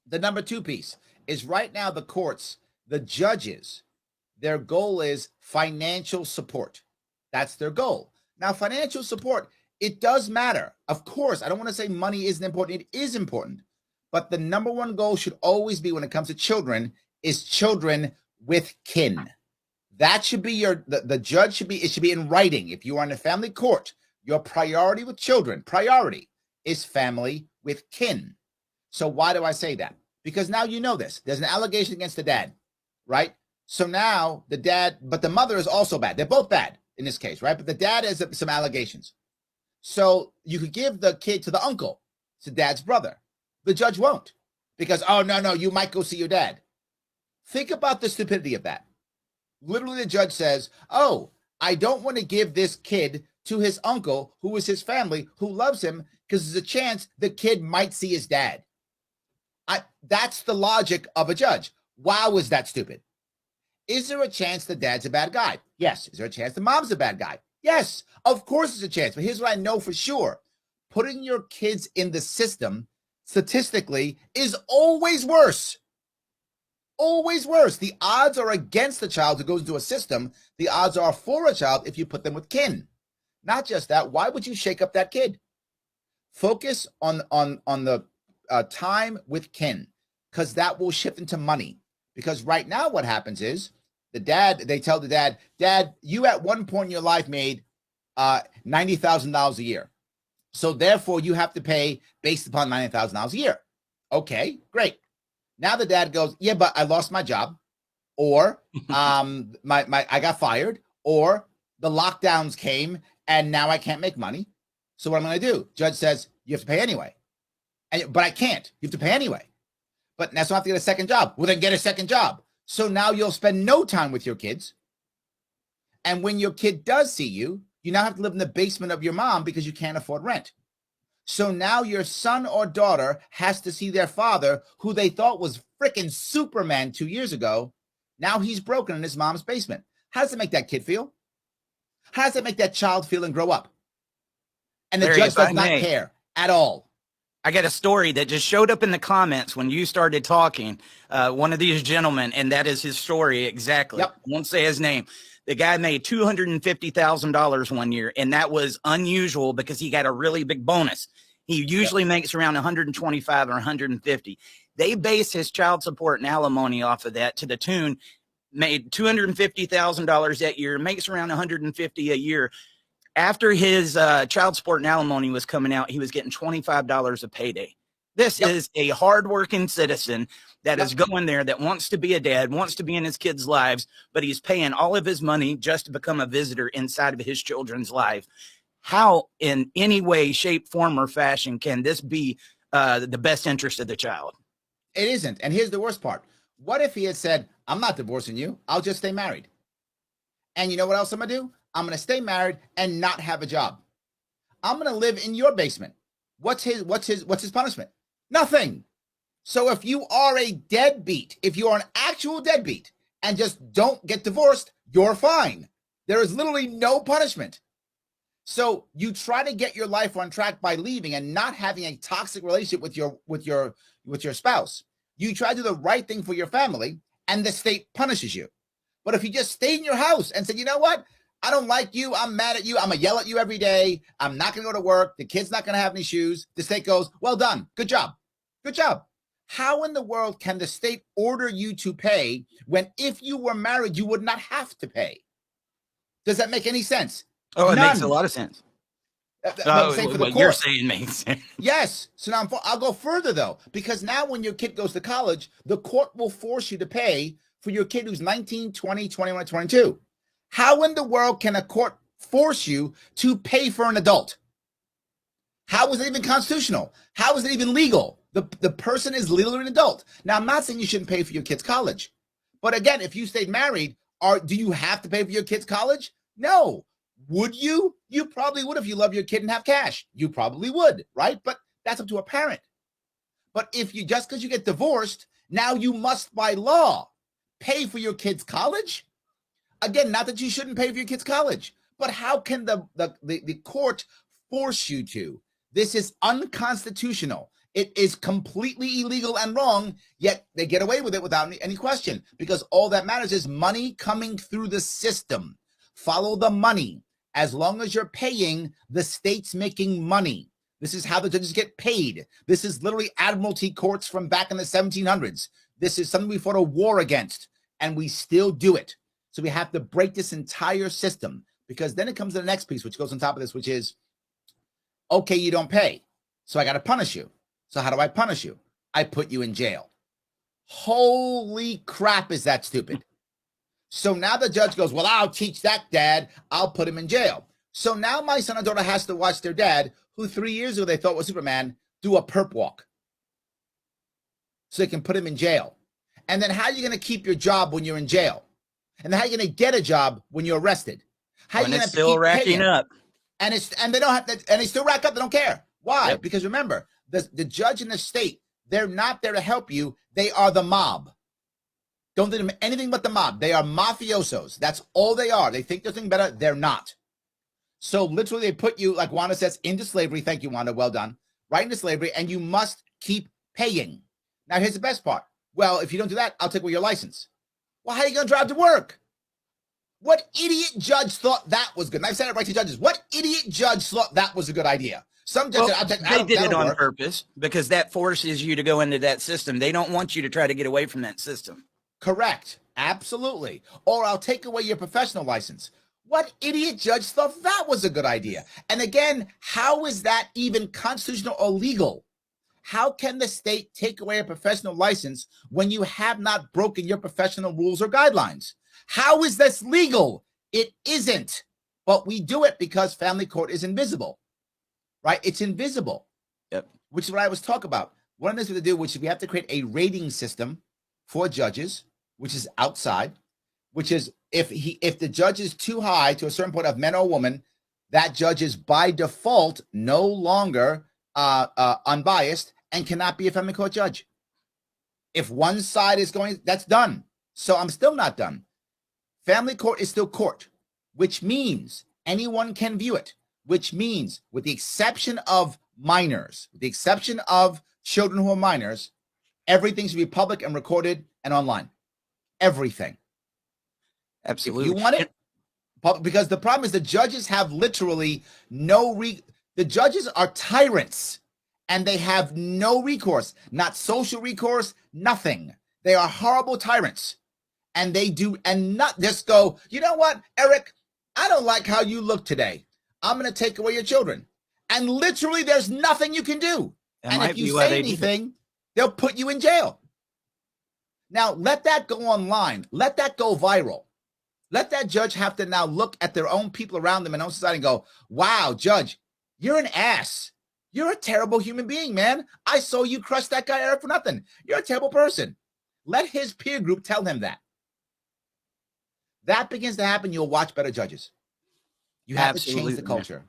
The number two piece is right now the courts, the judges, their goal is financial support. That's their goal. Now, financial support, it does matter. Of course, I don't want to say money isn't important. It is important. But the number one goal should always be when it comes to children is children with kin. That should be the judge should be, it should be in writing. If you are in a family court, your priority with children, priority is family with kin. So why do I say that? Because now you know this. There's an allegation against the dad, right? So now the dad, but the mother is also bad. They're both bad in this case, right? But the dad has some allegations. So you could give the kid to the uncle, to dad's brother. The judge won't because, oh, no, you might go see your dad. Think about the stupidity of that. Literally, the judge says, oh, I don't want to give this kid to his uncle, who is his family, who loves him, because there's a chance the kid might see his dad. That's the logic of a judge. Wow, is that stupid? Is there a chance the dad's a bad guy? Yes. Is there a chance the mom's a bad guy? Yes. Of course there's a chance. But here's what I know for sure. Putting your kids in the system statistically is always worse. Always worse. The odds are against the child who goes into a system. The odds are for a child if you put them with kin. Not just that. Why would you shake up that kid? Focus on the time with kin, because that will shift into money. Because right now what happens is they tell the dad, you at one point in your life made $90,000 a year. So therefore you have to pay based upon $90,000 a year. Okay, great. Now the dad goes, yeah, but I lost my job, or I got fired, or the lockdowns came and now I can't make money. So what am I going to do? Judge says, you have to pay anyway. But I can't. You have to pay anyway. But now so I have to get a second job. Well, then get a second job. So now you'll spend no time with your kids. And when your kid does see you, you now have to live in the basement of your mom because you can't afford rent. So now your son or daughter has to see their father, who they thought was freaking Superman 2 years ago. Now he's broken in his mom's basement. How does it make that kid feel? How does it make that child feel and grow up? And the judge does not care at all. I got a story that just showed up in the comments when you started talking. One of these gentlemen, and that is his story exactly. Yep. I won't say his name. The guy made $250,000 one year, and that was unusual because he got a really big bonus. He usually makes around 125 or 150. They base his child support and alimony off of that to the tune, made $250,000 that year, makes around 150 a year. After his child support and alimony was coming out, he was getting $25 a payday. This is a hardworking citizen that is going there, that wants to be a dad, wants to be in his kids' lives, but he's paying all of his money just to become a visitor inside of his children's life. How, in any way, shape, form, or fashion, can this be the best interest of the child? It isn't. And here's the worst part. What if he had said, I'm not divorcing you, I'll just stay married. And you know what else I'm going to do? I'm going to stay married and not have a job. I'm going to live in your basement. What's his punishment? Nothing. So if you are a deadbeat, if you are an actual deadbeat and just don't get divorced, you're fine. There is literally no punishment. So you try to get your life on track by leaving and not having a toxic relationship with your spouse. You try to do the right thing for your family, and the state punishes you. But if you just stayed in your house and said, you know what? I don't like you. I'm mad at you. I'm going to yell at you every day. I'm not going to go to work. The kid's not going to have any shoes. The state goes, well done. Good job. Good job. How in the world can the state order you to pay when if you were married, you would not have to pay? Does that make any sense? Oh, it makes a lot of sense. What you're saying makes sense. Yes. So now I'll go further, though, because now when your kid goes to college, the court will force you to pay for your kid who's 19, 20, 21, 22. How in the world can a court force you to pay for an adult? How is it even constitutional? How is it even legal? The person is legally an adult. Now, I'm not saying you shouldn't pay for your kid's college. But again, if you stayed married, do you have to pay for your kid's college? No. Would you? You probably would if you love your kid and have cash. You probably would, right? But that's up to a parent. But if you just because you get divorced, now you must by law pay for your kid's college? Again, not that you shouldn't pay for your kid's college, but how can the court force you to? This is unconstitutional. It is completely illegal and wrong, yet they get away with it without any question, because all that matters is money coming through the system. Follow the money. As long as you're paying, the state's making money. This is how the judges get paid. This is literally admiralty courts from back in the 1700s. This is something we fought a war against, and we still do it. So we have to break this entire system, because then it comes to the next piece, which goes on top of this, which is, okay, you don't pay, so I got to punish you. So how do I punish you? I put you in jail. Holy crap, is that stupid? So now the judge goes, well, I'll teach that dad. I'll put him in jail. So now my son or daughter has to watch their dad, who 3 years ago they thought was Superman, do a perp walk. So they can put him in jail. And then how are you going to keep your job when you're in jail? And then how are you going to get a job when you're arrested? How are you going to still racking up? And they don't have to, and they still rack up. They don't care. Why? Yep. Because remember, the judge and the state, they're not there to help you. They are the mob. Don't do them anything but the mob. They are mafiosos. That's all they are. They think they're doing better. They're not. So literally they put you, like Wanda says, into slavery. Thank you, Wanda. Well done. Right into slavery. And you must keep paying. Now, here's the best part. Well, if you don't do that, I'll take away your license. Well, how are you going to drive to work? What idiot judge thought that was good? And I've said it right to judges. What idiot judge thought that was a good idea? Some judges, they did it on purpose, because that forces you to go into that system. They don't want you to try to get away from that system. Correct. Absolutely. Or I'll take away your professional license. What idiot judge thought that was a good idea? And again, how is that even constitutional or legal? How can the state take away a professional license when you have not broken your professional rules or guidelines? How is this legal? It isn't. But we do it because family court is invisible, right? It's invisible. Yep. Which is what I was talking about. One of the things we have to do, which is we have to create a rating system for judges, which is outside, which is if the judge is too high to a certain point of men or woman, that judge is by default no longer unbiased and cannot be a family court judge. If one side is going, that's done. So I'm still not done. Family court is still court, which means anyone can view it, which means with the exception of minors, with the exception of children who are minors, everything should be public and recorded and online. Everything. Absolutely. If you want it, because the problem is the judges have literally the judges are tyrants and they have no recourse, not social recourse, nothing. They are horrible tyrants. And they do, and not just go, you know what, Eric, I don't like how you look today. I'm going to take away your children. And literally there's nothing you can do. And if you say anything, they'll put you in jail. Now, let that go online. Let that go viral. Let that judge have to now look at their own people around them and own society and go, wow, judge, you're an ass. You're a terrible human being, man. I saw you crush that guy, Eric, for nothing. You're a terrible person. Let his peer group tell him that. That begins to happen. You'll watch better judges. You have to change the culture.